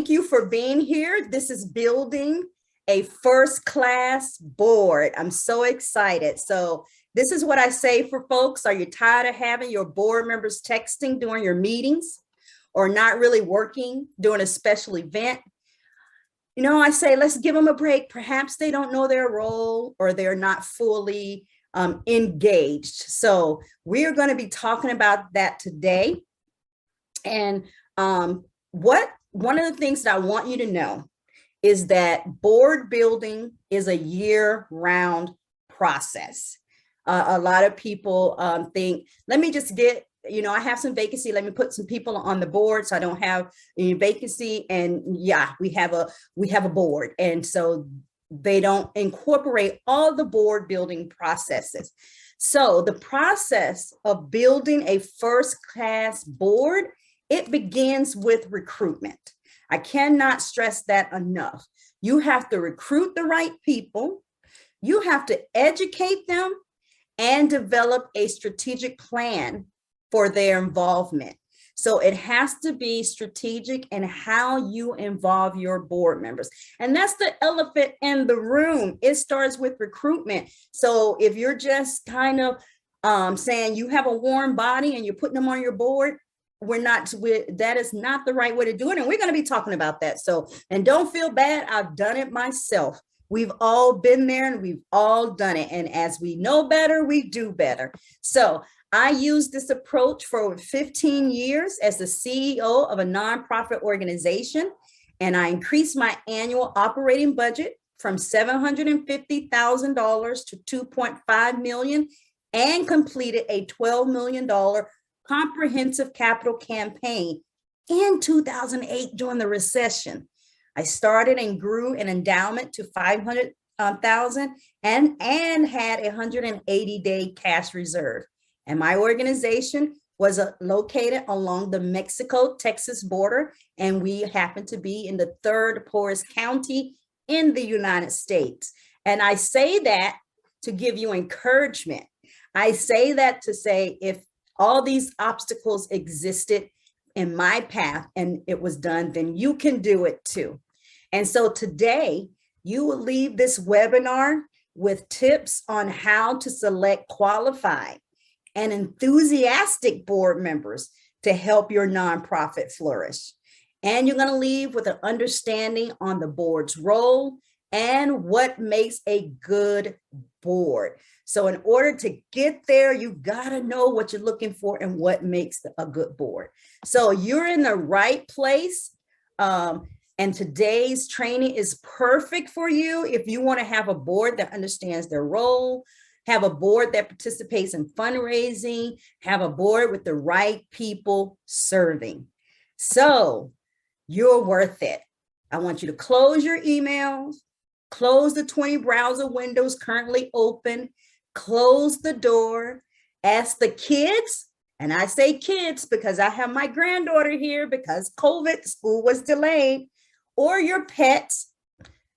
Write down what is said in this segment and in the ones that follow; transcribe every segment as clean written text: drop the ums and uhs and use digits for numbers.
thank you for being here. This is building a first class board. I'm so excited. So this is what I say for folks. Are you tired of having your board members texting during your meetings or not really working during a special event? You know, I say, let's give them a break. Perhaps they don't know their role or they're not fully engaged. So we're going to be talking about that today. And one of the things that I want you to know is that board building is a year-round process. A lot of people think, let me just get, I have some vacancy. Let me put some people on the board so I don't have any vacancy. And yeah, we have a board. And so they don't incorporate all the board building processes. So the process of building a first-class board, it begins with recruitment. I cannot stress that enough. You have to recruit the right people. You have to educate them and develop a strategic plan for their involvement. So it has to be strategic in how you involve your board members. And that's the elephant in the room. It starts with recruitment. So if you're just kind of saying you have a warm body and you're putting them on your board, that is not the right way to do it. And we're going to be talking about that. So, and don't feel bad. I've done it myself. We've all been there and we've all done it. And as we know better, we do better. So I used this approach for over 15 years as the CEO of a nonprofit organization. And I increased my annual operating budget from $750,000 to $2.5 million and completed a $12 million comprehensive capital campaign in 2008 during the recession. I started and grew an endowment to $500,000 and had a 180-day cash reserve. And my organization was located along the Mexico-Texas border, and we happen to be in the third poorest county in the United States. And I say that to give you encouragement. I say that to say, if all these obstacles existed in my path and it was done, then you can do it too. And so today you will leave this webinar with tips on how to select qualified and enthusiastic board members to help your nonprofit flourish. And you're going to leave with an understanding on the board's role and what makes a good board. So in order to get there, you got to know what you're looking for and what makes a good board. So you're in the right place. And today's training is perfect for you if you want to have a board that understands their role, have a board that participates in fundraising, have a board with the right people serving. So you're worth it. I want you to close your emails, close the 20 browser windows currently open, close the door, ask the kids, and I say kids because I have my granddaughter here because COVID, school was delayed, or your pets.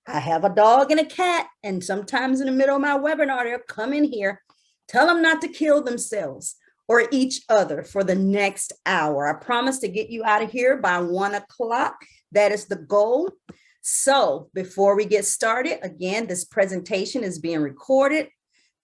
I have a dog and a cat, and sometimes in the middle of my webinar, they'll come in here, tell them not to kill themselves or each other for the next hour. I promise to get you out of here by 1 o'clock. That is the goal. So before we get started, again, this presentation is being recorded.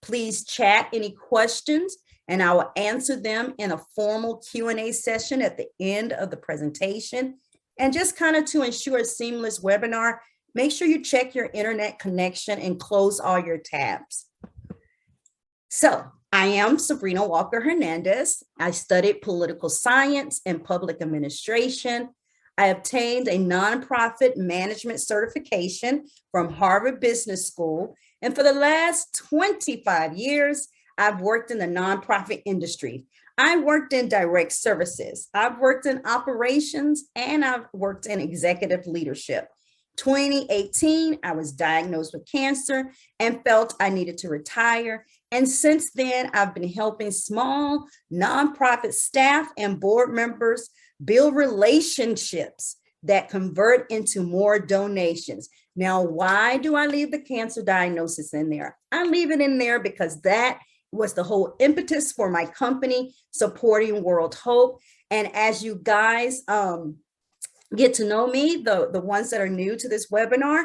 Please chat any questions and I will answer them in a formal Q&A session at the end of the presentation. And just kind of to ensure a seamless webinar, make sure you check your internet connection and close all your tabs. So I am Sabrina Walker Hernandez. I studied political science and public administration. I obtained a nonprofit management certification from Harvard Business School. And for the last 25 years, I've worked in the nonprofit industry. I worked in direct services. I've worked in operations and I've worked in executive leadership. 2018, I was diagnosed with cancer and felt I needed to retire. And since then, I've been helping small nonprofit staff and board members build relationships that convert into more donations. Now, why do I leave the cancer diagnosis in there? I leave it in there because that was the whole impetus for my company, Supporting World Hope. And as you guys get to know me, the ones that are new to this webinar,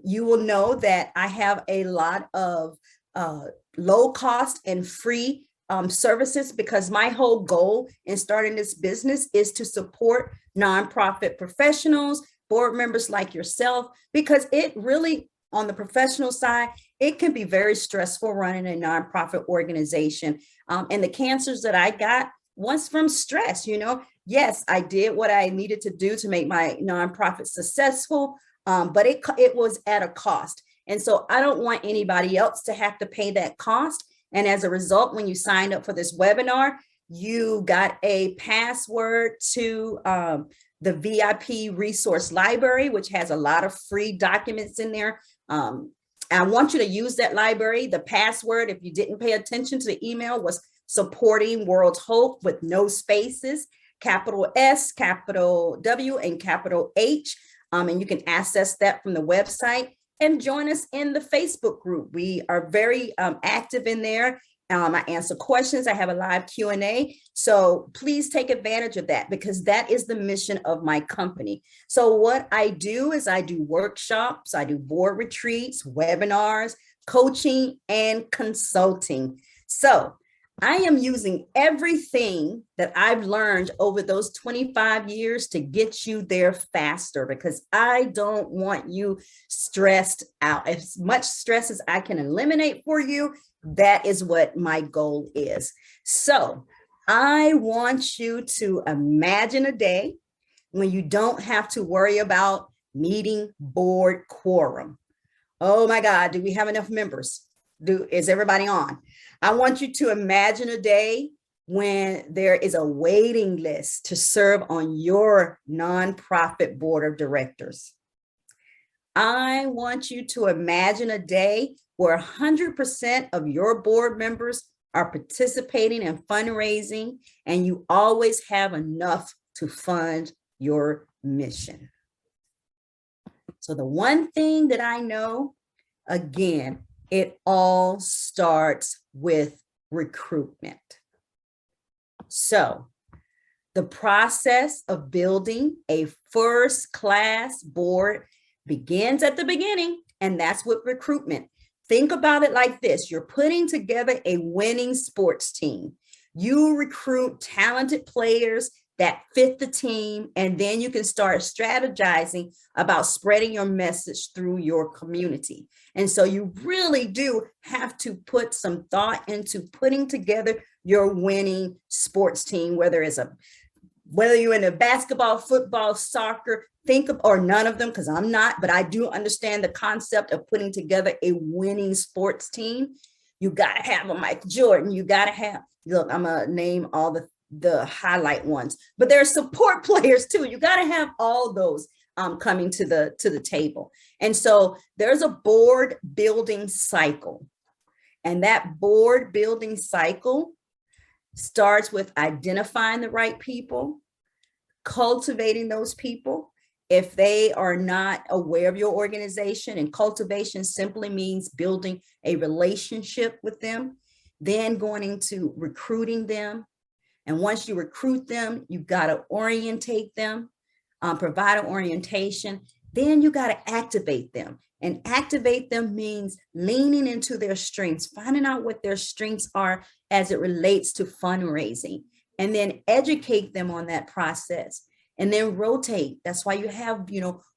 you will know that I have a lot of low cost and free services, because my whole goal in starting this business is to support nonprofit professionals, board members like yourself, because it really, on the professional side, it can be very stressful running a nonprofit organization. And the cancers that I got was from stress. Yes, I did what I needed to do to make my nonprofit successful, but it was at a cost. And so I don't want anybody else to have to pay that cost. And as a result, when you signed up for this webinar, you got a password to the VIP resource library, which has a lot of free documents in there. I want you to use that library. The password, if you didn't pay attention to the email, was supporting World Hope with no spaces, capital S, capital W, and capital H. And you can access that from the website, and join us in the Facebook group. We are very active in there. I answer questions. I have a live Q&A. So please take advantage of that, because that is the mission of my company. So what I do is I do workshops, I do board retreats, webinars, coaching, and consulting. So I am using everything that I've learned over those 25 years to get you there faster, because I don't want you stressed out. As much stress as I can eliminate for you, that is what my goal is. So I want you to imagine a day when you don't have to worry about meeting board quorum. Oh my God, do we have enough members? Is everybody on? I want you to imagine a day when there is a waiting list to serve on your nonprofit board of directors. I want you to imagine a day where 100% of your board members are participating in fundraising, and you always have enough to fund your mission. So the one thing that I know, again, it all starts with recruitment. So the process of building a first-class board begins at the beginning, and that's with recruitment. Think about it like this. You're putting together a winning sports team. You recruit talented players that fit the team, and then you can start strategizing about spreading your message through your community. And so you really do have to put some thought into putting together your winning sports team, whether you're in a basketball, football, soccer, or none of them, because I'm not, but I do understand the concept of putting together a winning sports team. You got to have a Michael Jordan. You got to have, look, I'm going to name all the highlight ones, but there are support players too. You got to have all those coming to the table. And so there's a board building cycle, and that board building cycle starts with identifying the right people, cultivating those people if they are not aware of your organization, and cultivation simply means building a relationship with them, then going into recruiting them. And once you recruit them, you got to orientate them, provide an orientation. Then you got to activate them. And activate them means leaning into their strengths, finding out what their strengths are as it relates to fundraising, and then educate them on that process, and then rotate. That's why you have,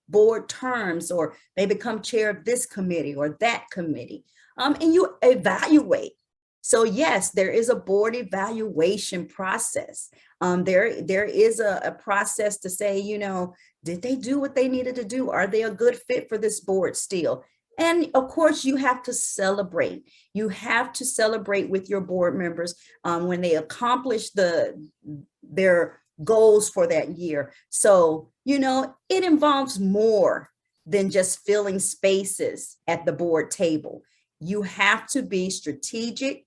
board terms, or they become chair of this committee or that committee, and you evaluate. So yes, there is a board evaluation process. There is a process to say, did they do what they needed to do? Are they a good fit for this board still? And of course, you have to celebrate. You have to celebrate with your board members when they accomplish their goals for that year. So, it involves more than just filling spaces at the board table. You have to be strategic,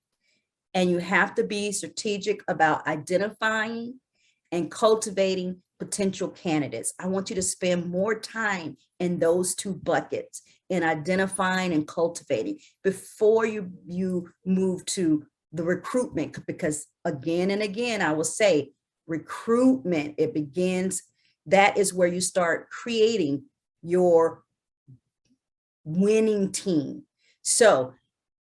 and you have to be strategic about identifying and cultivating potential candidates. I want you to spend more time in those two buckets, in identifying and cultivating, before you move to the recruitment, because again and again, I will say recruitment, it begins that is where you start creating your winning team. So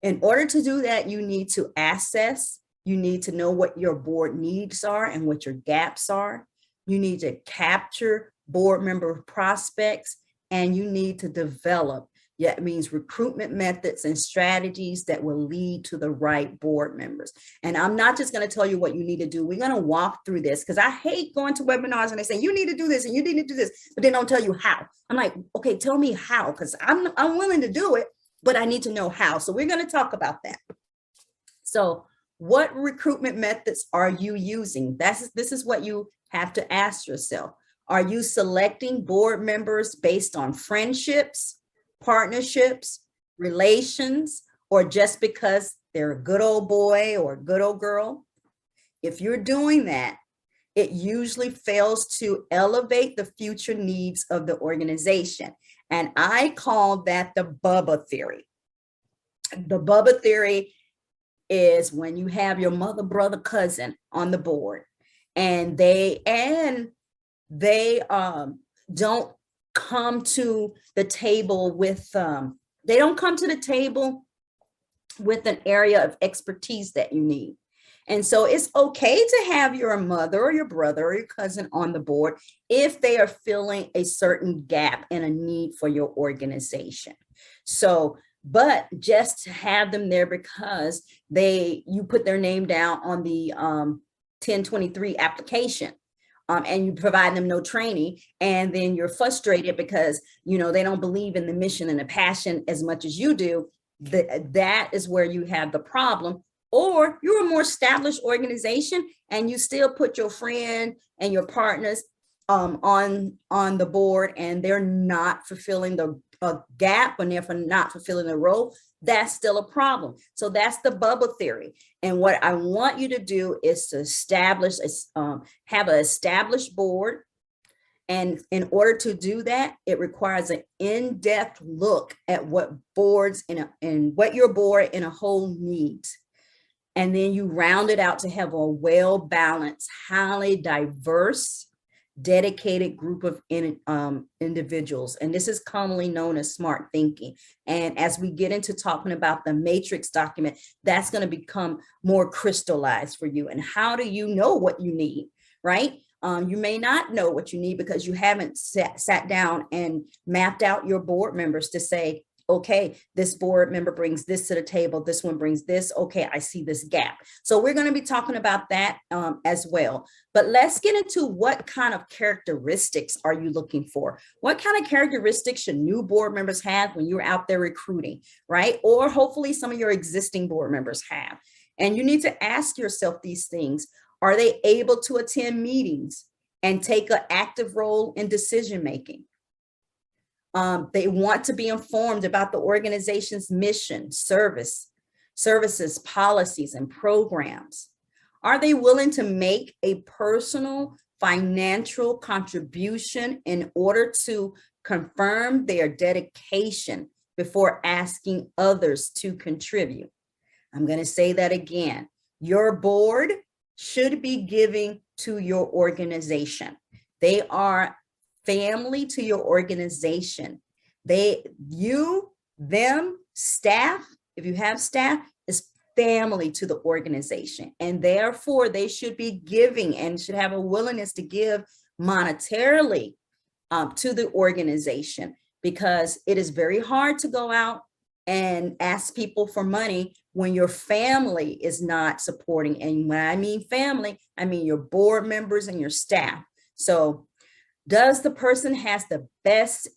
in order to do that, you need to assess, you need to know what your board needs are and what your gaps are. You need to capture board member prospects, and you need to develop, yeah, it means recruitment methods and strategies that will lead to the right board members. And I'm not just going to tell you what you need to do. We're going to walk through this, because I hate going to webinars and they say, you need to do this and you need to do this, but they don't tell you how. I'm like, okay, tell me how, because I'm willing to do it, but I need to know how. So we're going to talk about that. So what recruitment methods are you using? This is what you have to ask yourself. Are you selecting board members based on friendships, partnerships, relations, or just because they're a good old boy or a good old girl? If you're doing that, it usually fails to elevate the future needs of the organization. And I call that the Bubba theory. The Bubba theory is when you have your mother, brother, cousin on the board, and they don't come to the table with an area of expertise that you need. And so it's okay to have your mother or your brother or your cousin on the board if they are filling a certain gap and a need for your organization. So, but just to have them there because you put their name down on the 1023 application, and you provide them no training, and then you're frustrated because they don't believe in the mission and the passion as much as you do. That is where you have the problem. Or you're a more established organization and you still put your friend and your partners on the board, and they're not fulfilling the gap, and therefore not fulfilling the role. That's still a problem. So that's the Bubba theory. And what I want you to do is to have an established board. And in order to do that, it requires an in-depth look at what boards and what your board in a whole needs. And then you round it out to have a well-balanced, highly diverse, dedicated group of individuals. And this is commonly known as smart thinking. And as we get into talking about the matrix document, that's going to become more crystallized for you. And how do you know what you need, right? You may not know what you need because you haven't sat down and mapped out your board members to say, okay, this board member brings this to the table. This one brings this. Okay, I see this gap. So we're going to be talking about that as well. But let's get into what kind of characteristics are you looking for? What kind of characteristics should new board members have when you're out there recruiting, right? Or hopefully some of your existing board members have. And you need to ask yourself these things. Are they able to attend meetings and take an active role in decision-making? They want to be informed about the organization's mission, services, policies, and programs. Are they willing to make a personal financial contribution in order to confirm their dedication before asking others to contribute? I'm going to say that again. Your board should be giving to your organization. They are family to your organization. Staff, if you have staff, is family to the organization. And therefore they should be giving and should have a willingness to give monetarily to the organization, because it is very hard to go out and ask people for money when your family is not supporting. And when I mean family, I mean your board members and your staff. So does the person has the best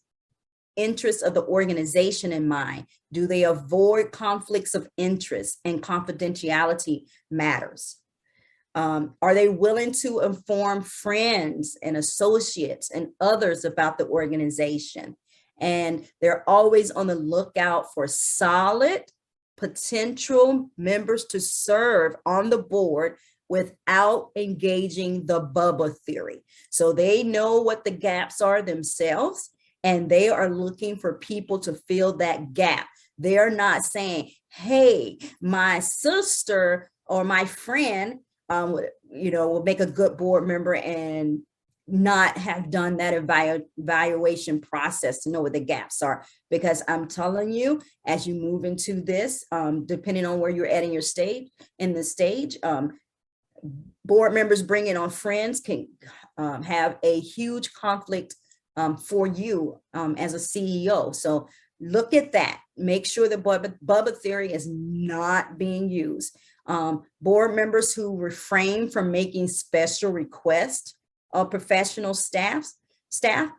interests of the organization in mind? Do they avoid conflicts of interest and confidentiality matters? Are they willing to inform friends and associates and others about the organization? And they're always on the lookout for solid potential members to serve on the board without engaging the Bubba theory. So they know what the gaps are themselves, and they are looking for people to fill that gap. They're not saying, hey, my sister or my friend will make a good board member, and not have done that evaluation process to know what the gaps are. Because I'm telling you, as you move into this, depending on where you're at in your stage, board members bringing on friends can have a huge conflict for you as a CEO. So look at that. Make sure the Bubba theory is not being used. Board members who refrain from making special requests of professional staff,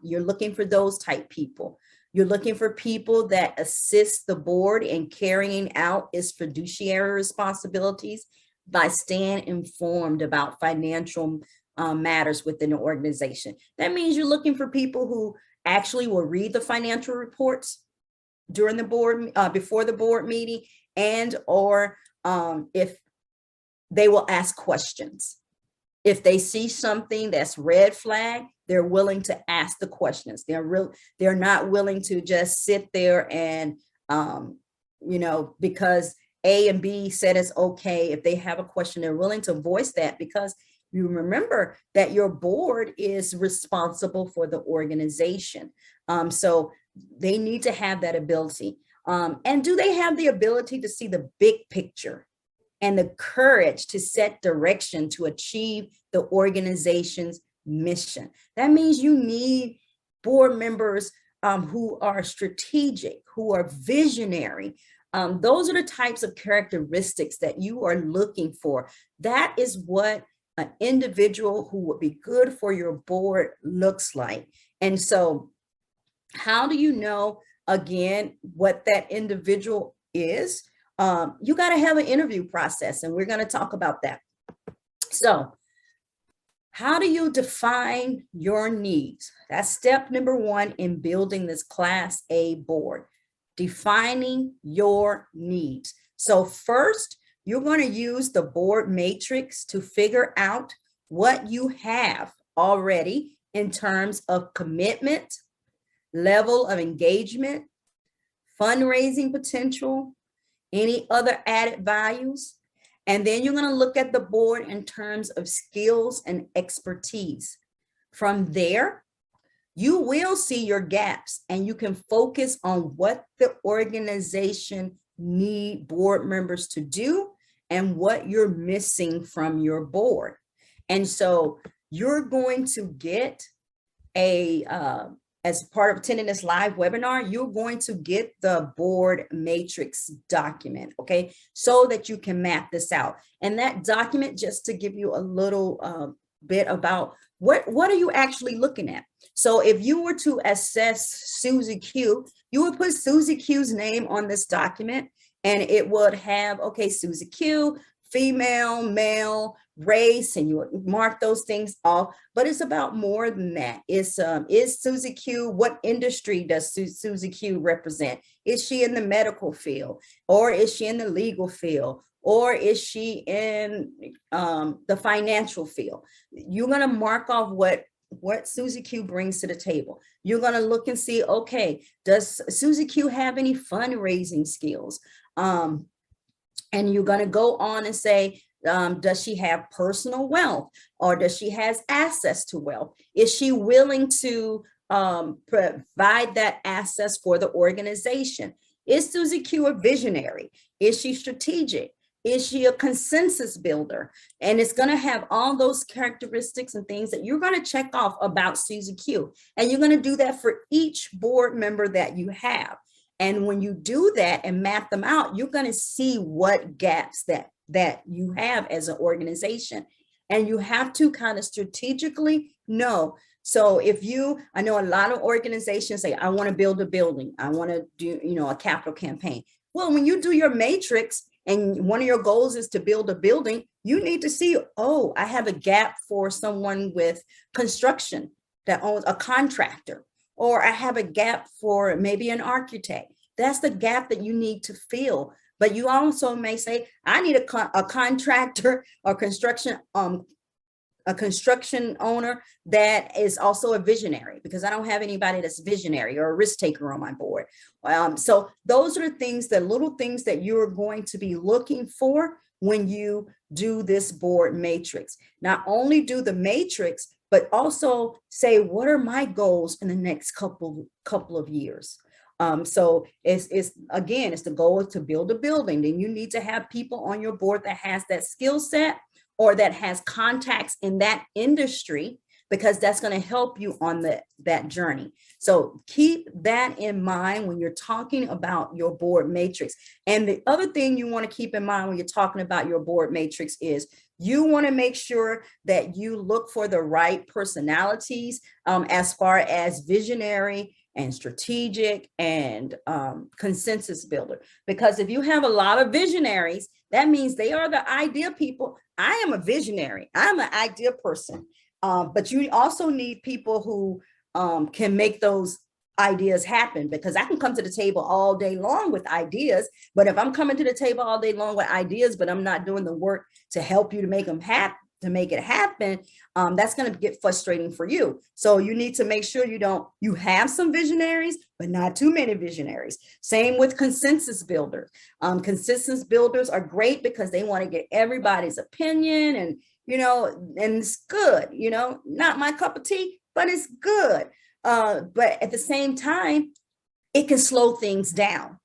you're looking for those type people. You're looking for people that assist the board in carrying out its fiduciary responsibilities by staying informed about financial matters within the organization. That means you're looking for people who actually will read the financial reports during the board, before the board meeting, and or if they will ask questions. If they see something that's red flag, they're willing to ask the questions. They're not willing to just sit there and, because A and B said it's okay. If they have a question, they're willing to voice that, because you remember that your board is responsible for the organization. So they need to have that ability. And do they have the ability to see the big picture and the courage to set direction to achieve the organization's mission? That means you need board members who are strategic, who are visionary. Those are the types of characteristics that you are looking for. That is what an individual who would be good for your board looks like. And so how do you know, again, what that individual is? You got to have an interview process, and we're going to talk about that. So how do you define your needs? That's step number one in building this Class A board, defining your needs. So first, you're going to use the board matrix to figure out what you have already in terms of commitment, level of engagement, fundraising potential, any other added values. And then you're going to look at the board in terms of skills and expertise. From there, you will see your gaps, and you can focus on what the organization need board members to do and what you're missing from your board. And so you're going to get as part of attending this live webinar, you're going to get the board matrix document, okay? So that you can map this out. And that document, just to give you a little bit about what are you actually looking at? So if you were to assess Susie Q, you would put Susie Q's name on this document, and it would have, okay, Susie Q, female, male, race, and you would mark those things off. But it's about more than that. It's is Susie Q, what industry does Susie Q represent? Is she in the medical field, or is she in the legal field, or is she in the financial field? You're going to mark off what Susie Q brings to the table. You're going to look and see, okay, does Susie Q have any fundraising skills? And you're going to go on and say, does she have personal wealth, or does she has access to wealth? Is she willing to provide that access for the organization? Is Susie Q a visionary? Is she strategic? Is she a consensus builder? And it's going to have all those characteristics and things that you're going to check off about Susie Q. And you're going to do that for each board member that you have. And when you do that and map them out, you're going to see what gaps that you have as an organization. And you have to kind of strategically know. So I know a lot of organizations say, I want to build a building. I want to do, a capital campaign. Well, when you do your matrix and one of your goals is to build a building, you need to see, oh, I have a gap for someone with construction that owns a contractor, or I have a gap for maybe an architect. That's the gap that you need to fill. But you also may say, I need a contractor or construction owner that is also a visionary, because I don't have anybody that's visionary or a risk taker on my board. So those are the little things that you're going to be looking for when you do this board matrix. Not only do the matrix, but also say, what are my goals in the next couple of years? So it's again, it's the goal is to build a building. Then you need to have people on your board that has that skill set or that has contacts in that industry, because that's going to help you on that journey. So keep that in mind when you're talking about your board matrix. And the other thing you want to keep in mind when you're talking about your board matrix is you want to make sure that you look for the right personalities, as far as visionary and strategic and consensus builder. Because if you have a lot of visionaries, that means they are the idea people. I am a visionary. I'm an idea person. But you also need people who can make those ideas happen, because I can come to the table all day long with ideas, but if I'm coming to the table all day long with ideas, but I'm not doing the work to help you to make them happen, to make it happen, that's going to get frustrating for you. So you need to make sure you have some visionaries, but not too many visionaries. Same with consensus builders. Consensus builders are great because they want to get everybody's opinion, and and it's good, not my cup of tea, but it's good. But at the same time, it can slow things down,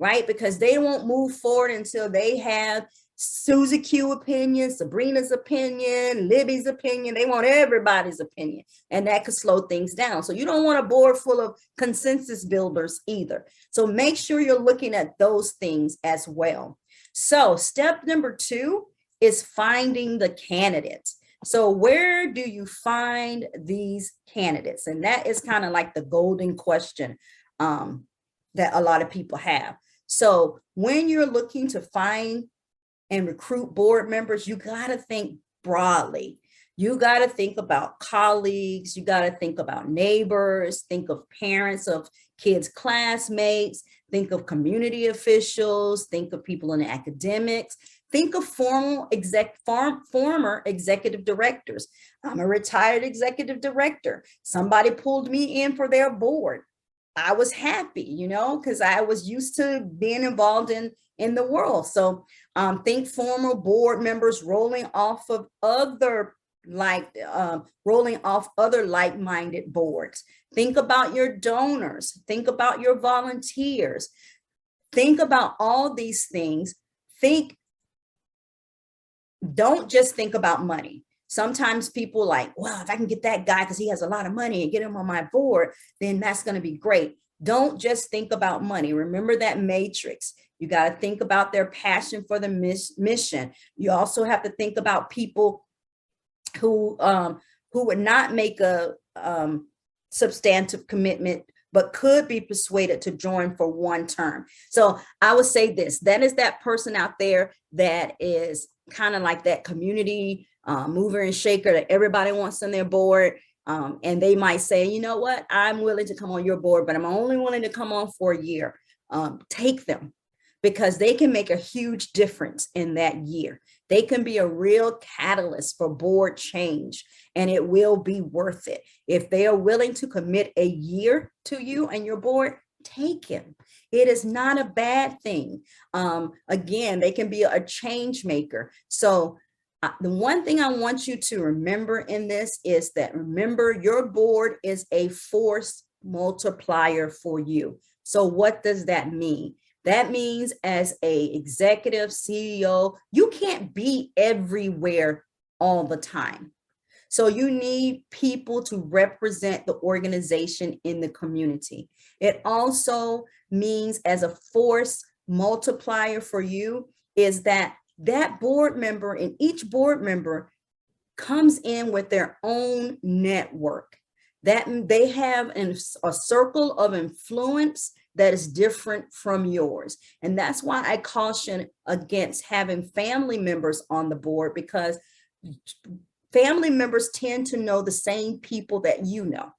right? Because they won't move forward until they have Susie Q opinion, Sabrina's opinion, Libby's opinion. They want everybody's opinion, and that could slow things down. So you don't want a board full of consensus builders either. So make sure you're looking at those things as well. So step number 2 is finding the candidates. So where do you find these candidates? And that is kind of like the golden question that a lot of people have. So when you're looking to find and recruit board members, you got to think broadly. You got to think about colleagues. You got to think about neighbors, think of parents of kids' classmates, think of community officials, think of people in academics, think of former executive directors. I'm a retired executive director. Somebody pulled me in for their board. I was happy, because I was used to being involved in the world. So think former board members rolling off other like-minded boards. Think about your donors. Think about your volunteers. Think about all these things. Don't just think about money. Sometimes people like, well, if I can get that guy because he has a lot of money and get him on my board, then that's going to be great. Don't just think about money. Remember that matrix. You got to think about their passion for the mission. You also have to think about people who would not make a substantive commitment, but could be persuaded to join for one term. So I would say this, that is that person out there that is kind of like that community mover and shaker that everybody wants on their board. And they might say, you know what, I'm willing to come on your board, but I'm only willing to come on for a year. Take them, because they can make a huge difference in that year. They can be a real catalyst for board change, and it will be worth it. If they are willing to commit a year to you and your board, take him. It is not a bad thing. Again, they can be a change maker. So the one thing I want you to remember in this is that, remember, your board is a force multiplier for you. So what does that mean? That means as a executive CEO, you can't be everywhere all the time. So you need people to represent the organization in the community. It also means, as a force multiplier for you, is that board member, and each board member comes in with their own network, that they have a circle of influence that is different from yours. And that's why I caution against having family members on the board, because family members tend to know the same people that you know.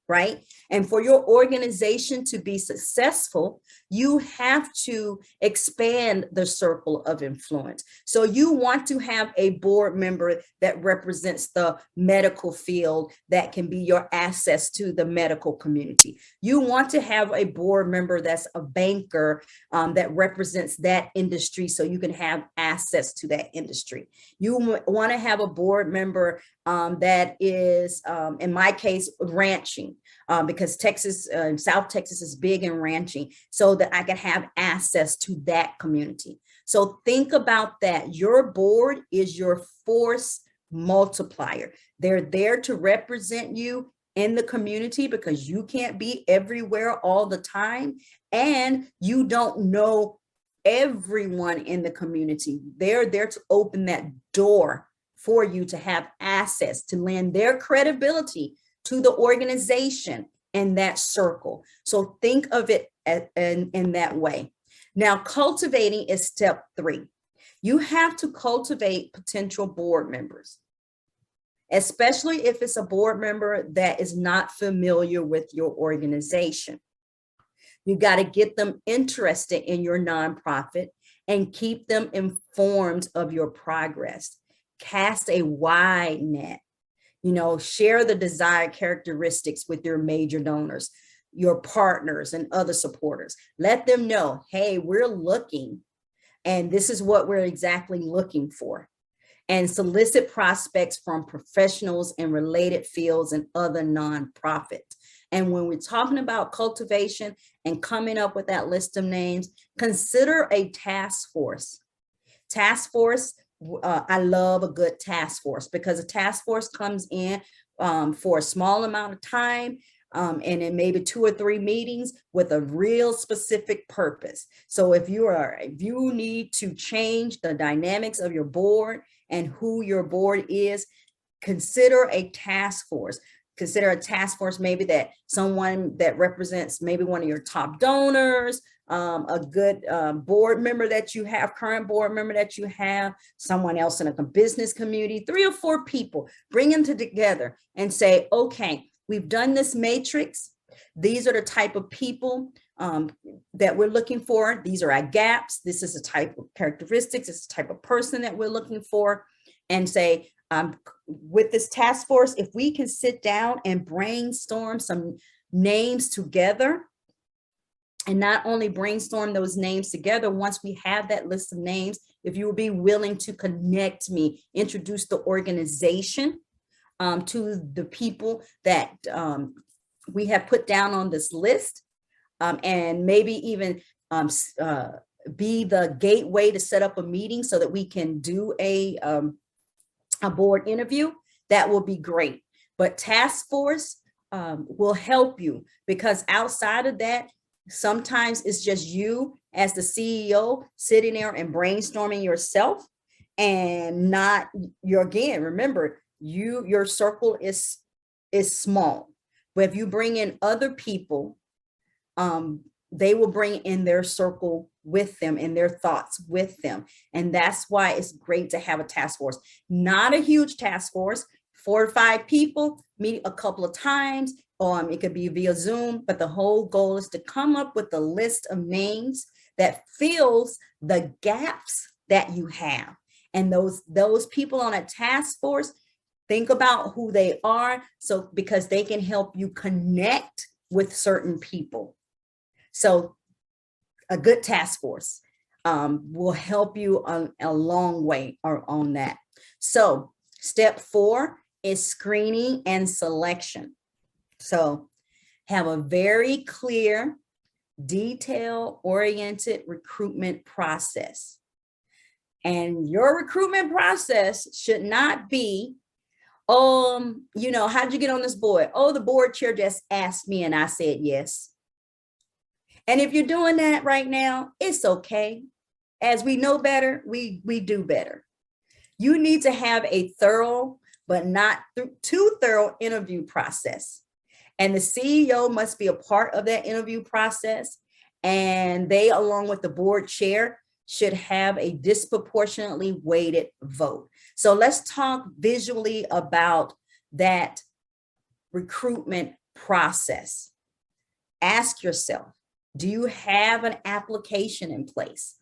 right? And for your organization to be successful, you have to expand the circle of influence. So you want to have a board member that represents the medical field that can be your access to the medical community. You want to have a board member that's a banker that represents that industry so you can have access to that industry. You want to have a board member that is, in my case, ranching, because Texas, South Texas is big in ranching, so that I can have access to that community. So think about that. Your board is your force multiplier. They're there to represent you in the community because you can't be everywhere all the time, and you don't know everyone in the community. They're there to open that door for you to have access, to lend their credibility to the organization in that circle. So think of it in that way. Now, cultivating is step 3. You have to cultivate potential board members, especially if it's a board member that is not familiar with your organization. You got to get them interested in your nonprofit and keep them informed of your progress. Cast a wide net, share the desired characteristics with your major donors, your partners, and other supporters. Let them know, hey, we're looking, and this is what we're exactly looking for. And solicit prospects from professionals in related fields and other nonprofits. And when we're talking about cultivation and coming up with that list of names, consider a task force. Task force, I love a good task force because a task force comes in for a small amount of time, and in maybe 2 or 3 meetings with a real specific purpose. So if you need to change the dynamics of your board and who your board is, consider a task force. Consider a task force, maybe that someone that represents maybe one of your top donors, a good board member that you have, current board member that you have, someone else in a business community, 3 or 4 people, bring them together and say, okay, we've done this matrix. These are the type of people that we're looking for. These are our gaps. This is the type of characteristics. This is the type of person that we're looking for. And say, with this task force, if we can sit down and brainstorm some names together, and not only brainstorm those names together, once we have that list of names, if you will be willing to connect me, introduce the organization to the people that we have put down on this list, and maybe even be the gateway to set up a meeting so that we can do a board interview, that will be great. But task force will help you, because outside of that, sometimes it's just you as the CEO sitting there and brainstorming yourself, and not again, remember, your circle is small. But if you bring in other people, they will bring in their circle with them and their thoughts with them. And that's why it's great to have a task force. Not a huge task force, 4 or 5 people, meet a couple of times. It could be via Zoom, but the whole goal is to come up with a list of names that fills the gaps that you have. And those people on a task force, think about who they are, so because they can help you connect with certain people. So a good task force will help you a long way on that. So step 4 is screening and selection. So have a very clear, detail-oriented recruitment process. And your recruitment process should not be, how'd you get on this board? Oh, the board chair just asked me and I said yes. And if you're doing that right now, it's okay. As we know better, we do better. You need to have a thorough, but not too thorough interview process. And the CEO must be a part of that interview process. And they, along with the board chair, should have a disproportionately weighted vote. So let's talk visually about that recruitment process. Ask yourself, do you have an application in place?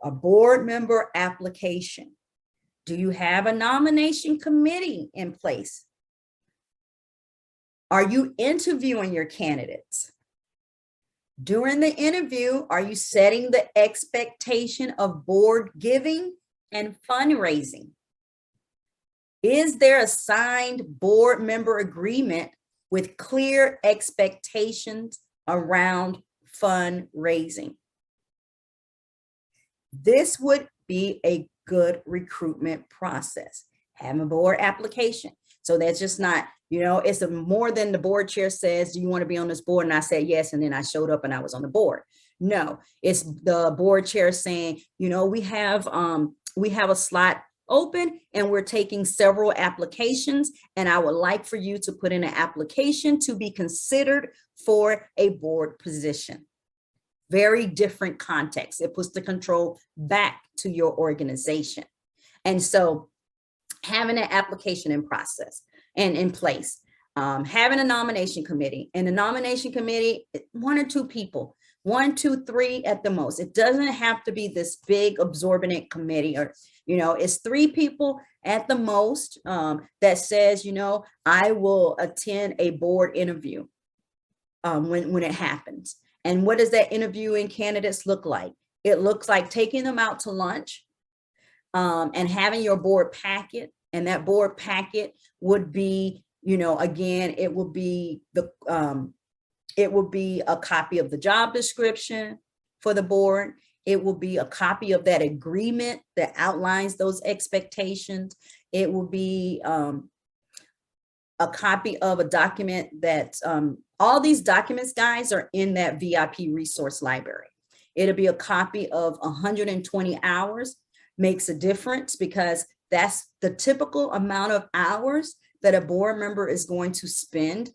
A board member application. Do you have a nomination committee in place? Are you interviewing your candidates? During the interview, are you setting the expectation of board giving and fundraising? Is there a signed board member agreement with clear expectations around fundraising? This would be a good recruitment process. Have a board application. So that's just not, it's more than the board chair says, do you want to be on this board? And I said, yes. And then I showed up and I was on the board. No, it's the board chair saying, we have a slot open and we're taking several applications. And I would like for you to put in an application to be considered for a board position. Very different context. It puts the control back to your organization. And so having an application in process and in place, having a nomination committee, and the nomination committee, 1 or 2 people, 1, 2, 3 at the most. It doesn't have to be this big absorbent committee, or, it's 3 people at the most that says, I will attend a board interview when it happens. And what does that interviewing candidates look like? It looks like taking them out to lunch and having your board packet. And that board packet would be, again, it will be a copy of the job description for the board. It will be a copy of that agreement that outlines those expectations. It will be a copy of a document that all these documents, guys, are in that VIP resource library. It'll be a copy of 120 hours. Makes a difference because that's the typical amount of hours that a board member is going to spend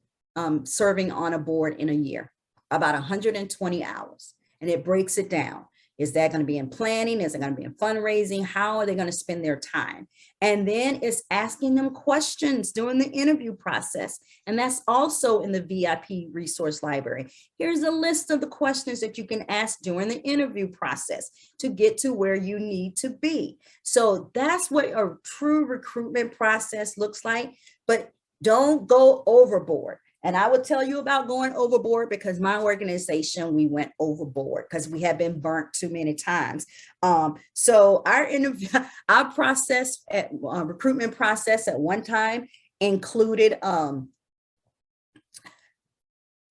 serving on a board in a year, about 120 hours. And it breaks it down. Is that going to be in planning? Is it going to be in fundraising? How are they going to spend their time? And then it's asking them questions during the interview process. And that's also in the VIP resource library. Here's a list of the questions that you can ask during the interview process to get to where you need to be. So that's what a true recruitment process looks like, but don't go overboard. And I would tell you about going overboard because my organization, we went overboard because we have been burnt too many times. So our process at recruitment process at one time included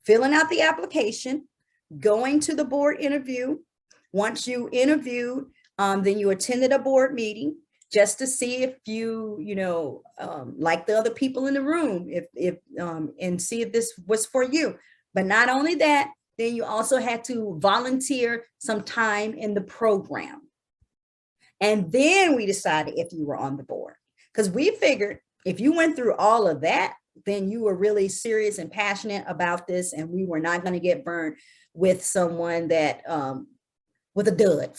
filling out the application, going to the board interview. Once you interviewed, then you attended a board meeting just to see if you like the other people in the room, and see if this was for you. But not only that, then you also had to volunteer some time in the program. And then we decided if you were on the board, because we figured if you went through all of that, then you were really serious and passionate about this, and we were not going to get burned with someone that with a dud,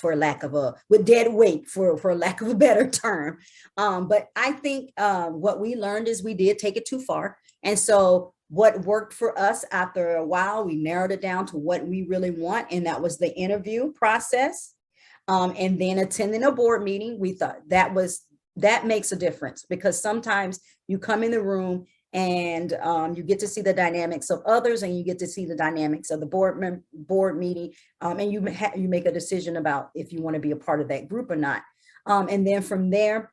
with dead weight, for lack of a better term. But I think what we learned is we did take it too far. And so what worked for us after a while, we narrowed it down to what we really want. And that was the interview process. And then attending a board meeting, we thought that makes a difference, because sometimes you come in the room and you get to see the dynamics of others, and you get to see the dynamics of the board meeting, and you make a decision about if you want to be a part of that group or not. And then from there,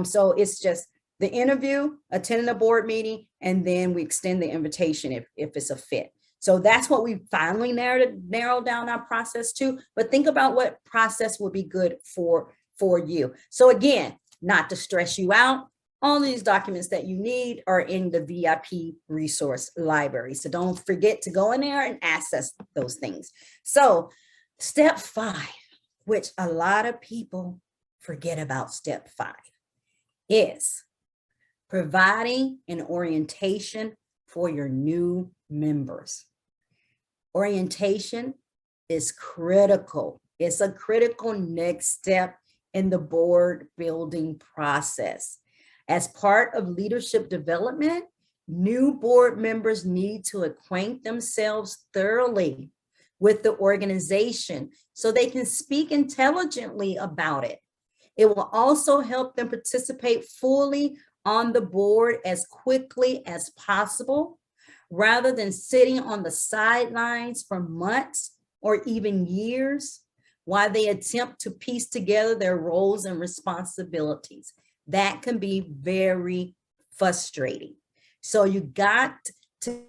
so it's just the interview, attending the board meeting, and then we extend the invitation if it's a fit. So that's what we finally narrowed down our process to. But think about what process would be good for you. So again, not to stress you out, all these documents that you need are in the VIP resource library. So don't forget to go in there and access those things. So step 5, which a lot of people forget about, step 5, is providing an orientation for your new members. Orientation is critical. It's a critical next step in the board building process. As part of leadership development, New board members need to acquaint themselves thoroughly with the organization so they can speak intelligently about it. It will also help them participate fully on the board as quickly as possible, rather than sitting on the sidelines for months or even years while they attempt to piece together their roles and responsibilities. That can be very frustrating. So you got to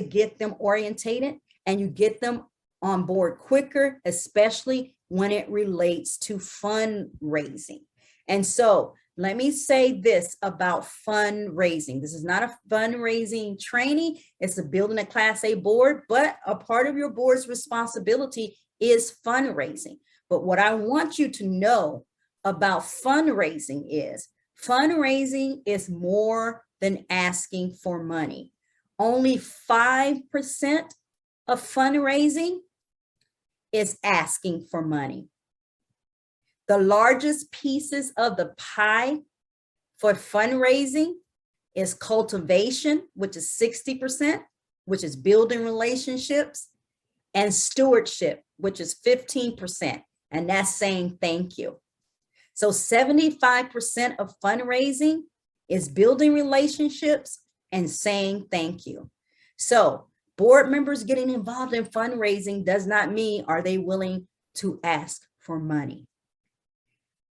get them orientated and you get them on board quicker, especially when it relates to fundraising. And so let me say this about fundraising. This is not a fundraising training. It's a building a Class A board, but a part of your board's responsibility is fundraising. But what I want you to know about fundraising is more than asking for money. Only 5% of fundraising is asking for money. The largest pieces of the pie for fundraising is cultivation, which is 60%, which is building relationships, and stewardship, which is 15%, and that's saying thank you. So 75% of fundraising is building relationships and saying thank you. So board members getting involved in fundraising does not mean are they willing to ask for money.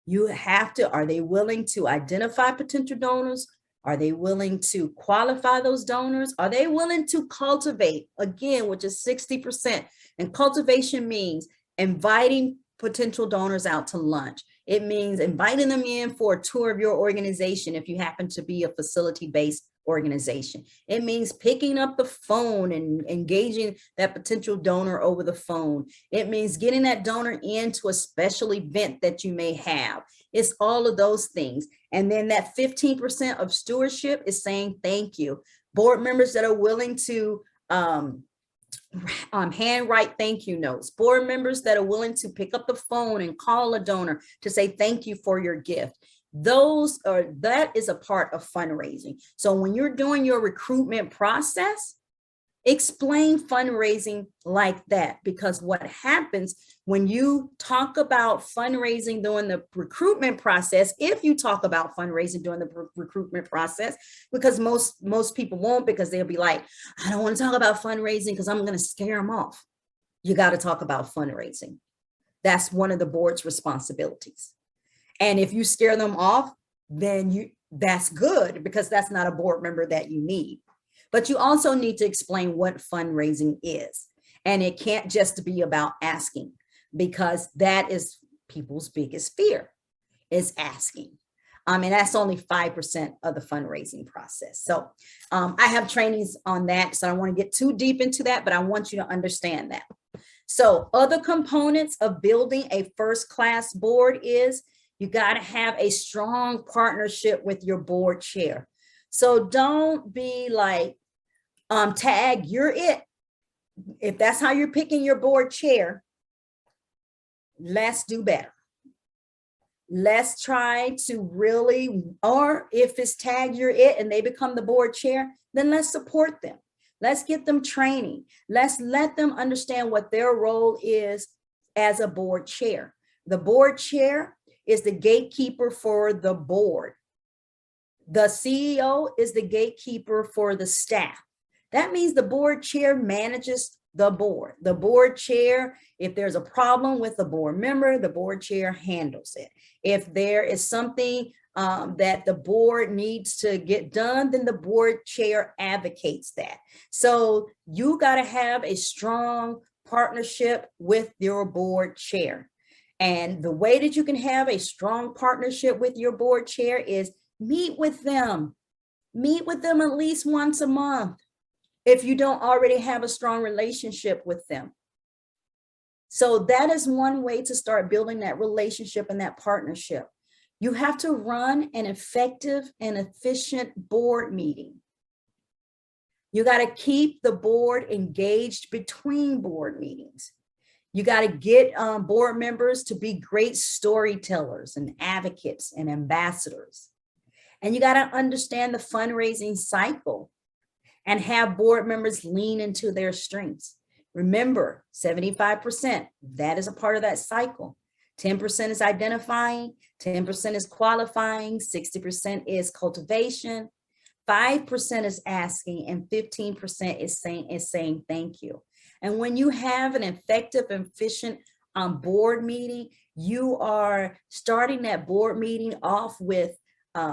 You have to, are they willing to identify potential donors? Are they willing to qualify those donors? Are they willing to cultivate, again, which is 60%? And cultivation means inviting potential donors out to lunch. It means inviting them in for a tour of your organization if you happen to be a facility-based organization. It means picking up the phone and engaging that potential donor over the phone. It means getting that donor into a special event that you may have. It's all of those things. And then that 15% of stewardship is saying thank you. Board members that are willing to handwrite thank you notes. Board members that are willing to pick up the phone and call a donor to say thank you for your gift. That is a part of fundraising. So when you're doing your recruitment process, explain fundraising like that, because what happens when you talk about fundraising during the recruitment process, if you talk about fundraising during the recruitment process, because most people won't, because they'll be like, I don't want to talk about fundraising because I'm going to scare them off. You got to talk about fundraising. That's one of the board's responsibilities. And if you scare them off, then that's good, because that's not a board member that you need. But you also need to explain what fundraising is. And it can't just be about asking, because that is people's biggest fear, is asking. And that's only 5% of the fundraising process. So I have trainings on that, so I don't want to get too deep into that, but I want you to understand that. So other components of building a first-class board is you got to have a strong partnership with your board chair. So don't be like, tag, you're it. If that's how you're picking your board chair, let's do better. Let's try to really, or if it's tag, you're it, and they become the board chair, then let's support them. Let's get them training. Let's let them understand what their role is as a board chair. The board chair is the gatekeeper for the board. The CEO is the gatekeeper for the staff. That means the board chair manages the board. The board chair, if there's a problem with the board member, the board chair handles it. If there is something that the board needs to get done, then the board chair advocates that. So you got to have a strong partnership with your board chair. And the way that you can have a strong partnership with your board chair is meet with them. Meet with them at least once a month if you don't already have a strong relationship with them. So that is one way to start building that relationship and that partnership. You have to run an effective and efficient board meeting. You got to keep the board engaged between board meetings. You got to get board members to be great storytellers and advocates and ambassadors. And you got to understand the fundraising cycle. and have board members lean into their strengths. Remember, 75%, that is a part of that cycle. 10% is identifying, 10% is qualifying, 60% is cultivation, 5% is asking, and 15% is saying thank you. And when you have an effective and efficient board meeting, you are starting that board meeting off with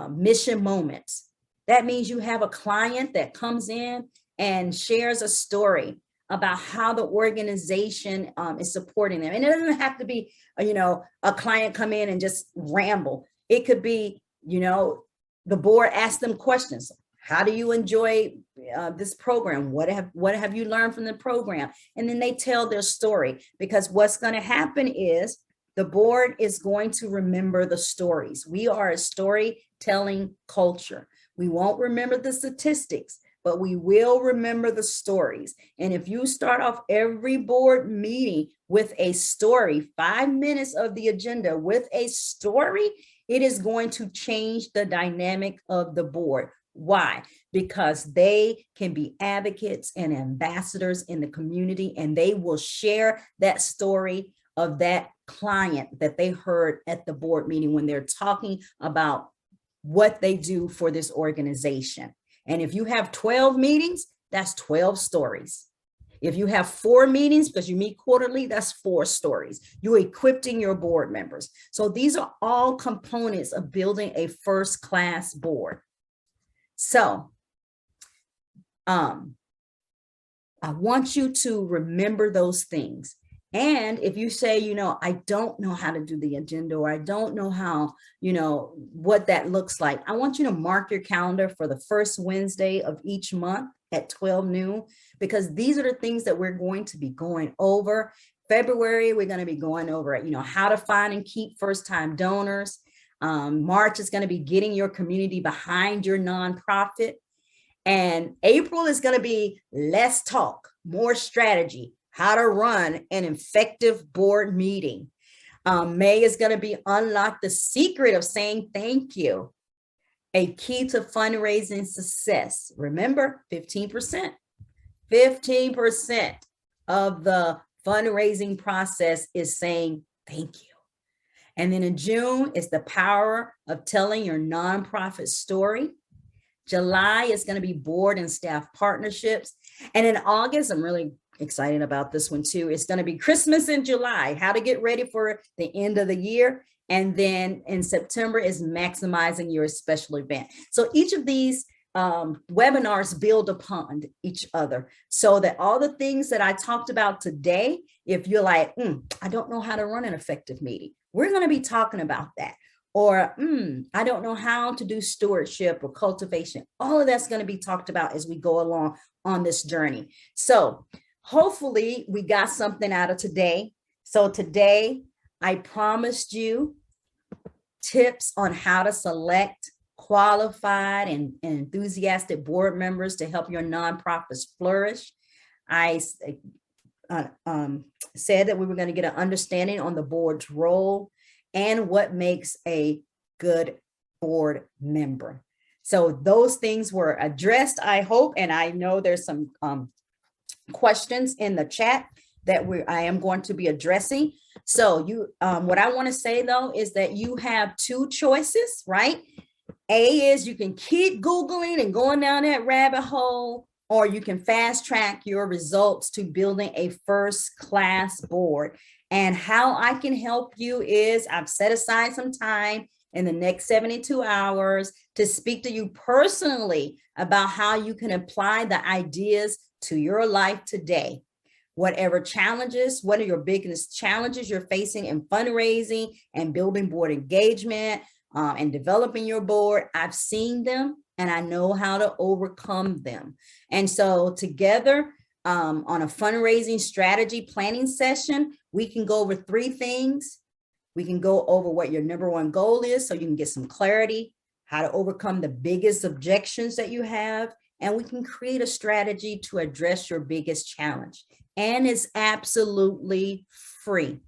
mission moments. That means you have a client that comes in and shares a story about how the organization is supporting them. And it doesn't have to be, a client come in and just ramble. It could be, the board asks them questions. How do you enjoy this program? What have you learned from the program? And then they tell their story, because what's going to happen is the board is going to remember the stories. We are a storytelling culture. We won't remember the statistics, but we will remember the stories. And if you start off every board meeting with a story, 5 minutes of the agenda with a story, it is going to change the dynamic of the board. Why? Because they can be advocates and ambassadors in the community, and they will share that story of that client that they heard at the board meeting when they're talking about what they do for this organization. And if you have 12 meetings, that's 12 stories. If you have 4 meetings, because you meet quarterly, that's 4 stories. You're equipping your board members. So these are all components of building a first-class board. So I want you to remember those things. And if you say, I don't know how to do the agenda, or I don't know how, what that looks like, I want you to mark your calendar for the first Wednesday of each month at 12 noon, because these are the things that we're going to be going over. February, we're going to be going over, how to find and keep first-time donors. March is going to be getting your community behind your nonprofit. And April is going to be less talk, more strategy, how to run an effective board meeting. May is going to be unlock the secret of saying thank you, a key to fundraising success. Remember, 15% of the fundraising process is saying thank you. And then in June is the power of telling your nonprofit story. July is going to be board and staff partnerships. And in August, I'm really excited about this one too. It's going to be Christmas in July, how to get ready for the end of the year. And then in September is maximizing your special event. So each of these webinars build upon each other, so that all the things that I talked about today, if you're like, I don't know how to run an effective meeting, we're going to be talking about that. Or, I don't know how to do stewardship or cultivation. All of that's going to be talked about as we go along on this journey. So hopefully we got something out of today. So today I promised you tips on how to select qualified and enthusiastic board members to help your nonprofits flourish. I said that we were going to get an understanding on the board's role and what makes a good board member. So those things were addressed, I hope, and I know there's some questions in the chat that I am going to be addressing. So what I want to say though is that you have 2 choices, right? A is you can keep Googling and going down that rabbit hole, or you can fast track your results to building a first-class board. And how I can help you is I've set aside some time in the next 72 hours to speak to you personally about how you can apply the ideas to your life today. Whatever challenges, what are your biggest challenges you're facing in fundraising and building board engagement and developing your board, I've seen them and I know how to overcome them. And so together on a fundraising strategy planning session, we can go over 3 things. We can go over what your number 1 goal is so you can get some clarity, how to overcome the biggest objections that you have, and we can create a strategy to address your biggest challenge. And it's absolutely free.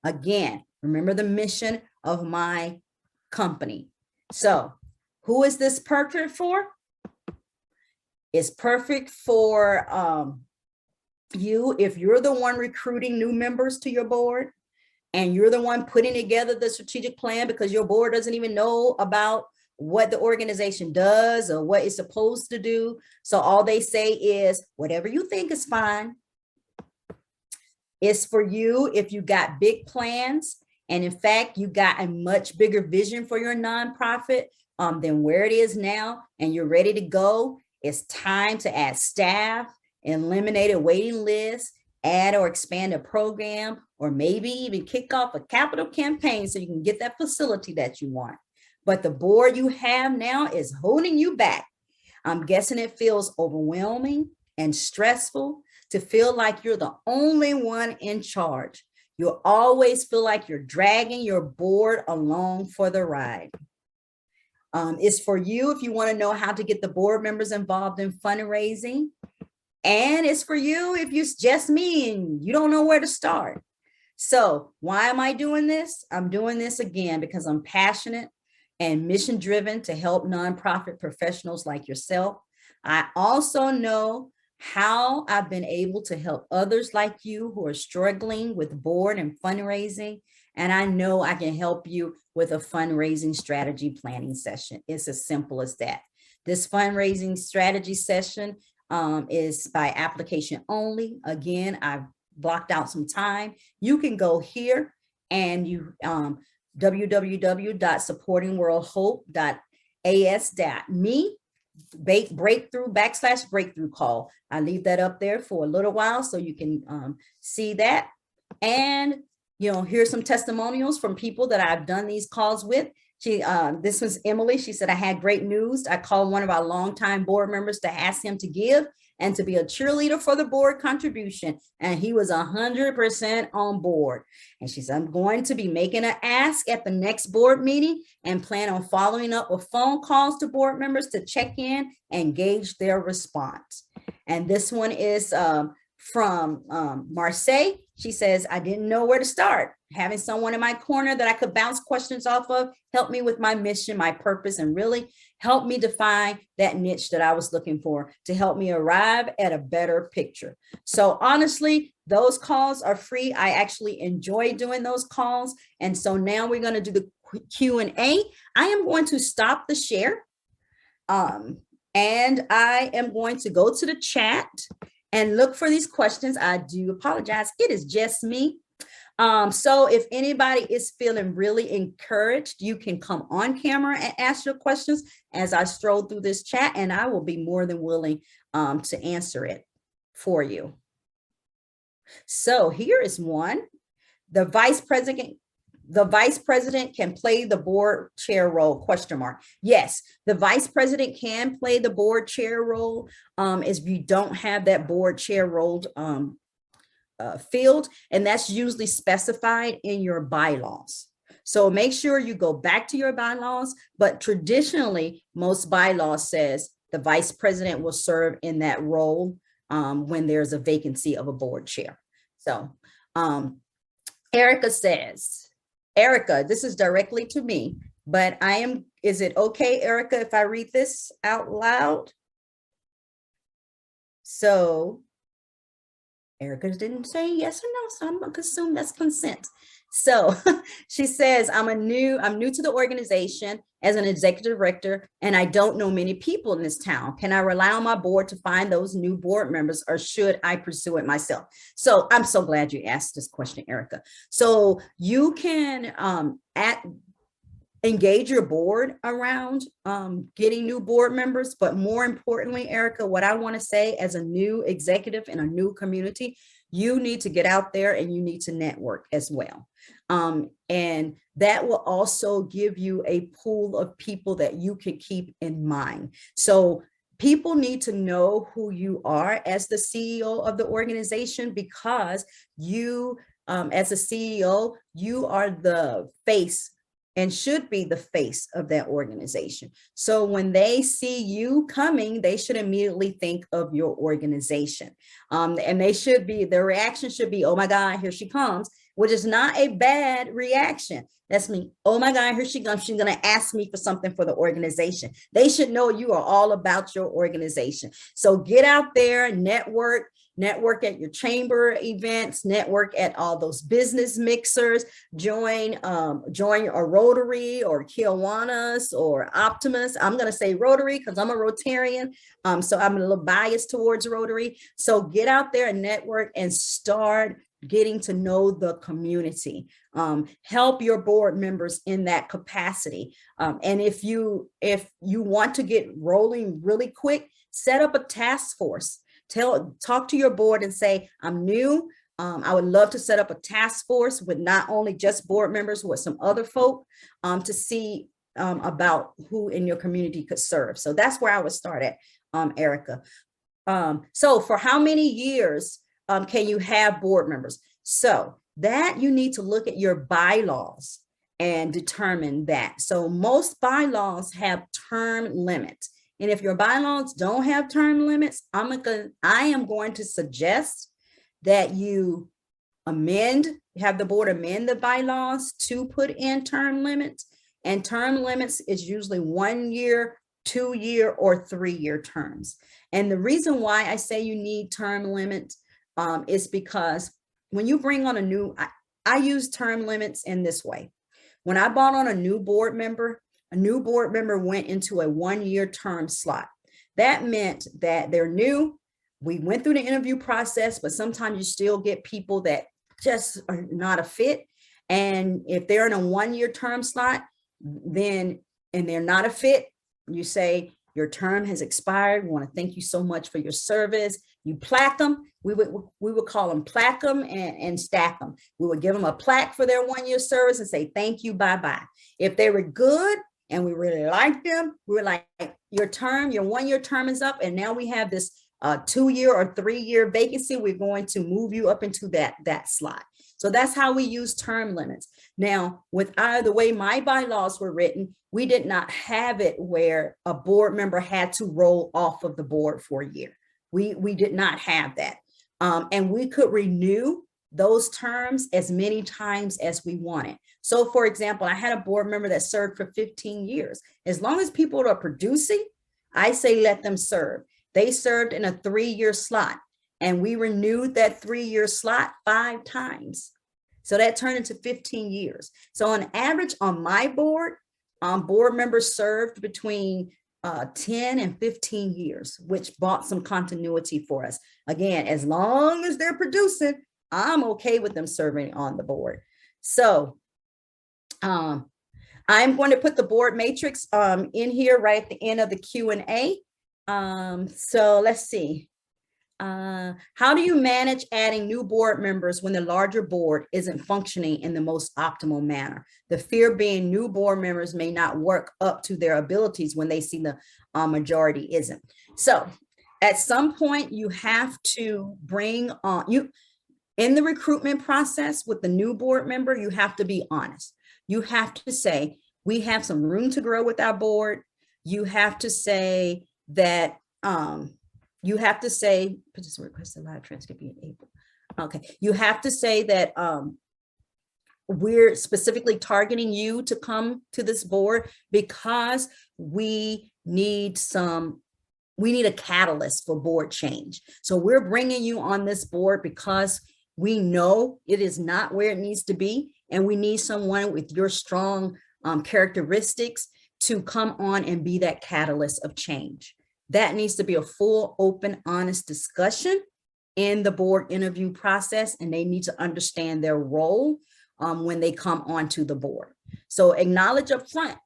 Again, remember the mission of my company. So who is this perfect for? It's perfect for you if you're the one recruiting new members to your board and you're the one putting together the strategic plan because your board doesn't even know about what the organization does or what it's supposed to do. So all they say is, whatever you think is fine. It's for you if you got big plans. And in fact, you got a much bigger vision for your nonprofit than where it is now, and you're ready to go. It's time to add staff, eliminate a waiting list, add or expand a program, or maybe even kick off a capital campaign so you can get that facility that you want. But the board you have now is holding you back. I'm guessing it feels overwhelming and stressful to feel like you're the only one in charge. You'll always feel like you're dragging your board along for the ride. It's for you if you want to know how to get the board members involved in fundraising. And it's for you if you're just me and you don't know where to start. So why am I doing this? I'm doing this again because I'm passionate and mission driven to help nonprofit professionals like yourself. I also know how I've been able to help others like you who are struggling with board and fundraising. And I know I can help you with a fundraising strategy planning session. It's as simple as that. This fundraising strategy session is by application only. Again, I've blocked out some time. You can go here and you www.supportingworldhope.as.me breakthrough call. I leave that up there for a little while so you can see that. And here's some testimonials from people that I've done these calls with. This was Emily. She said, I had great news. I called one of our longtime board members to ask him to give and to be a cheerleader for the board contribution. And he was 100% on board. And she said, I'm going to be making an ask at the next board meeting and plan on following up with phone calls to board members to check in and gauge their response. And this one is from Marseille. She says, I didn't know where to start. Having someone in my corner that I could bounce questions off of helped me with my mission, my purpose, and really helped me define that niche that I was looking for to help me arrive at a better picture. So honestly, those calls are free. I actually enjoy doing those calls. And so now we're going to do the Q&A. I am going to stop the share. And I am going to go to the chat and look for these questions. I do apologize. It is just me. So if anybody is feeling really encouraged, you can come on camera and ask your questions as I stroll through this chat, and I will be more than willing to answer it for you. So here is one. The vice president can play the board chair role, ? Yes, the vice president can play the board chair role if you don't have that board chair role field, and that's usually specified in your bylaws. So make sure you go back to your bylaws, but traditionally, most bylaws says the vice president will serve in that role when there's a vacancy of a board chair. So Erica says, Erica, this is directly to me, but is it okay, Erica, if I read this out loud? So Erica didn't say yes or no, so I'm gonna assume that's consent. So she says, I'm new to the organization as an executive director, and I don't know many people in this town. Can I rely on my board to find those new board members, or should I pursue it myself? So I'm so glad you asked this question, Erica. So you can engage your board around getting new board members. But more importantly, Erica, what I want to say as a new executive in a new community, you need to get out there and you need to network as well. And that will also give you a pool of people that you can keep in mind. So people need to know who you are as the CEO of the organization, because you, as a CEO, you are the face and should be the face of that organization. So when they see you coming, they should immediately think of your organization. And their reaction should be, oh my God, here she comes, which is not a bad reaction. That's me. Oh my God, here she comes. She's going to ask me for something for the organization. They should know you are all about your organization. So get out there, network at your chamber events, network at all those business mixers, join a Rotary or Kiwanis or Optimus. I'm going to say Rotary because I'm a Rotarian. So I'm a little biased towards Rotary. So get out there and network and start getting to know the community. Help your board members in that capacity. And if you want to get rolling really quick, set up a task force. Talk to your board and say, I'm new. I would love to set up a task force with not only just board members, with some other folk to see about who in your community could serve. So that's where I would start at, Erica. So for how many years can you have board members? So that you need to look at your bylaws and determine that. So most bylaws have term limits. And if your bylaws don't have term limits, I am going to suggest that you have the board amend the bylaws to put in term limits. And term limits is usually 1 year, 2 year, or 3 year terms. And the reason why I say you need term limits is because when you bring on I use term limits in this way. When I brought on a new board member went into a 1 year term slot. That meant that they're new. We went through the interview process, but sometimes you still get people that just are not a fit. And if they're in a 1 year term slot, and they're not a fit, you say, your term has expired. We want to thank you so much for your service. You plaque them. We would call them plaque them and stack them. We would give them a plaque for their 1 year service and say, thank you, bye-bye. If they were good and we really liked them, we were like, your 1 year term is up. And now we have this 2 year or 3 year vacancy. We're going to move you up into that slot. So that's how we use term limits. Now, with the way my bylaws were written, we did not have it where a board member had to roll off of the board for a year. We did not have that. And we could renew those terms as many times as we wanted. So for example, I had a board member that served for 15 years. As long as people are producing, I say let them serve. They served in a 3 year slot, and we renewed that 3 year slot 5 times. So that turned into 15 years. So on average on my board, board members served between 10 and 15 years, which brought some continuity for us. Again, as long as they're producing, I'm okay with them serving on the board. So I'm going to put the board matrix in here right at the end of the Q&A. So let's see. How do you manage adding new board members when the larger board isn't functioning in the most optimal manner? The fear being new board members may not work up to their abilities when they see the majority isn't. So at some point you have to bring on, in the recruitment process with the new board member, you have to be honest. You have to say, we have some room to grow with our board. You have to say that, you have to say, just request a live transcript being able. Okay, you have to say that we're specifically targeting you to come to this board because we need a catalyst for board change. So we're bringing you on this board because we know it is not where it needs to be, and we need someone with your strong characteristics to come on and be that catalyst of change. That needs to be a full, open, honest discussion in the board interview process, and they need to understand their role when they come onto the board. So acknowledge up front,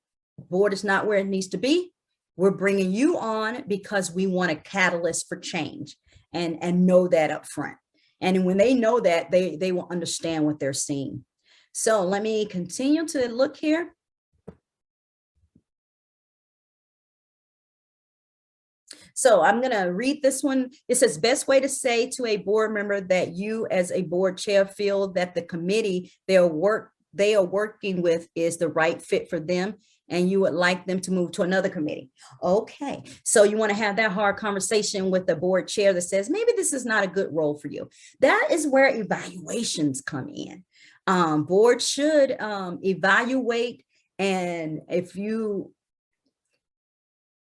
board is not where it needs to be. We're bringing you on because we want a catalyst for change, and know that up front. And when they know that, they will understand what they're seeing. So let me continue to look here. So I'm going to read this one. It says, best way to say to a board member that you as a board chair feel that the committee, their work they are working with is the right fit for them, and you would like them to move to another committee. Okay, so you want to have that hard conversation with the board chair that says, maybe this is not a good role for you. That is where evaluations come in. Board should evaluate, and if you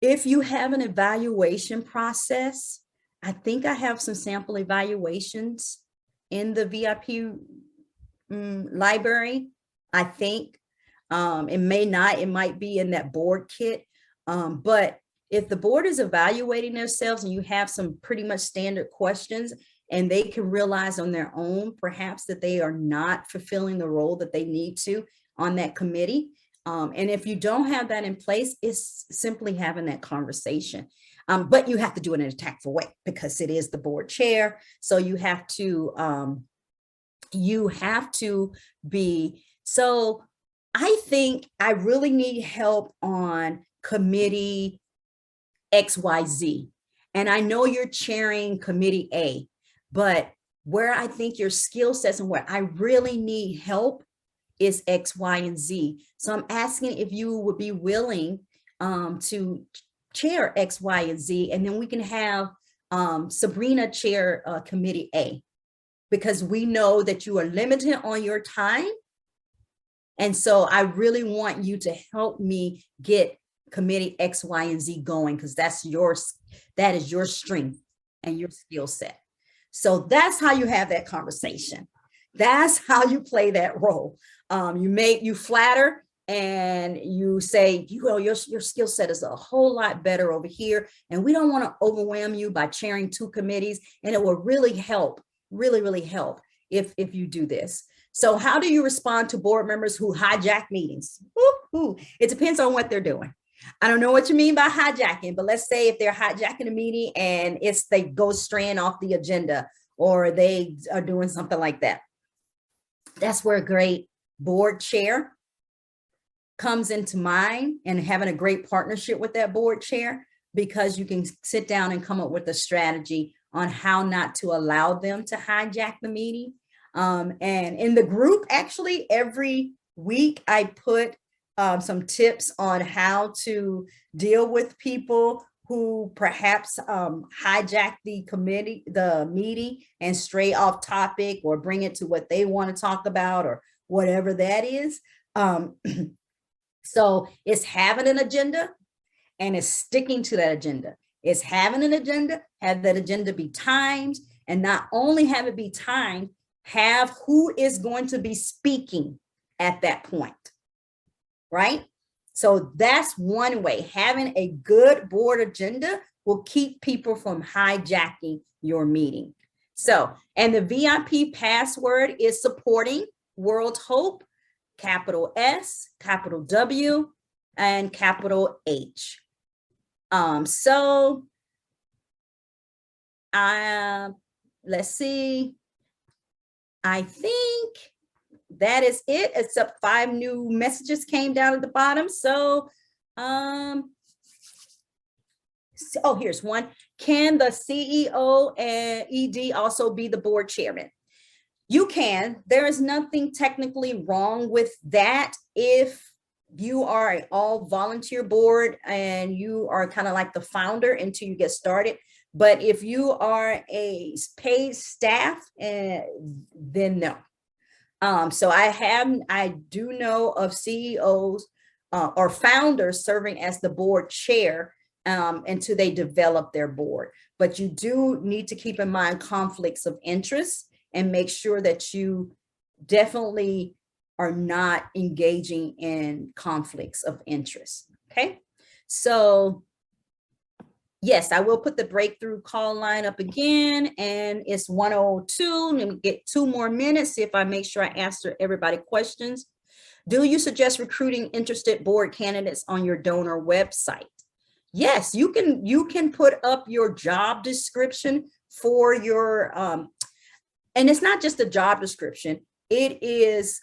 have an evaluation process, I think I have some sample evaluations in the VIP library, I think. It may not, it might be in that board kit. But if the board is evaluating themselves and you have some pretty much standard questions, and they can realize on their own, perhaps, that they are not fulfilling the role that they need to on that committee. And if you don't have that in place, it's simply having that conversation. But you have to do it in a tactful way because it is the board chair. So you have to be, so I think I really need help on committee XYZ. And I know you're chairing committee A, but where I think your skill sets and where I really need help is X, Y, and Z. So I'm asking if you would be willing to chair X, Y, and Z, and then we can have Sabrina chair committee A, because we know that you are limited on your time. And so I really want you to help me get committee X, Y, and Z going, because that is your strength and your skill set. So that's how you have that conversation. That's how you play that role. You flatter and you say, your skill set is a whole lot better over here, and we don't want to overwhelm you by chairing 2 committees, and it will really help, really help if you do this. So how do you respond to board members who hijack meetings? It depends on what they're doing. I don't know what you mean by hijacking, but let's say if they're hijacking a meeting and they go straying off the agenda, or they are doing something like that. That's where a great board chair comes into mind, and having a great partnership with that board chair, because you can sit down and come up with a strategy on how not to allow them to hijack the meeting. And in the group, actually, every week I put some tips on how to deal with people who perhaps hijack the meeting and stray off topic, or bring it to what they want to talk about, or whatever that is. So it's having an agenda and it's sticking to that agenda. It's having an agenda, have that agenda be timed, and not only have it be timed, have who is going to be speaking at that point, right? So that's one way. Having a good board agenda will keep people from hijacking your meeting. So, and the VIP password is supporting World Hope, capital S, capital W, and capital H. Let's see. I think that is it, except 5 new messages came down at the bottom. So, here's one. Can the CEO and ED also be the board chairman? You can. There is nothing technically wrong with that if you are an all volunteer board and you are kind of like the founder until you get started. But if you are a paid staff, then no. So I do know of CEOs or founders serving as the board chair until they develop their board. But you do need to keep in mind conflicts of interest and make sure that you definitely are not engaging in conflicts of interest. Okay, so yes, I will put the breakthrough call line up again, and it's 1:02. Let me get 2 more minutes, see if I make sure I answer everybody questions. Do you suggest recruiting interested board candidates on your donor website? Yes, you can put up your job description for your, and it's not just a job description, it is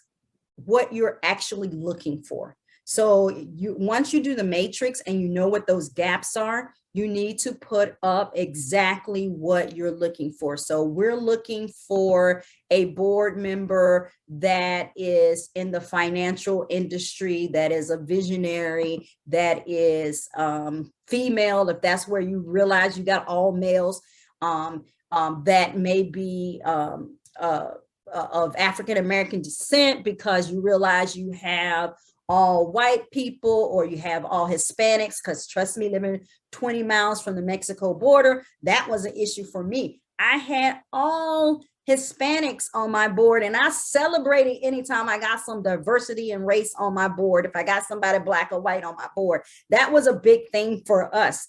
what you're actually looking for. So once you do the matrix and you know what those gaps are, you need to put up exactly what you're looking for. So we're looking for a board member that is in the financial industry, that is a visionary, that is female, if that's where you realize you got all males, that may be of African-American descent, because you realize you have all white people or you have all Hispanics, because trust me, living 20 miles from the Mexico border, that was an issue for me. I had all Hispanics on my board, and I celebrated anytime I got some diversity and race on my board. If I got somebody black or white on my board, that was a big thing for us.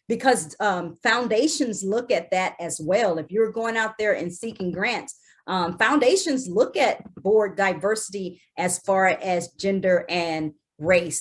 Because foundations look at that as well. If you're going out there and seeking grants, foundations look at board diversity as far as gender and race.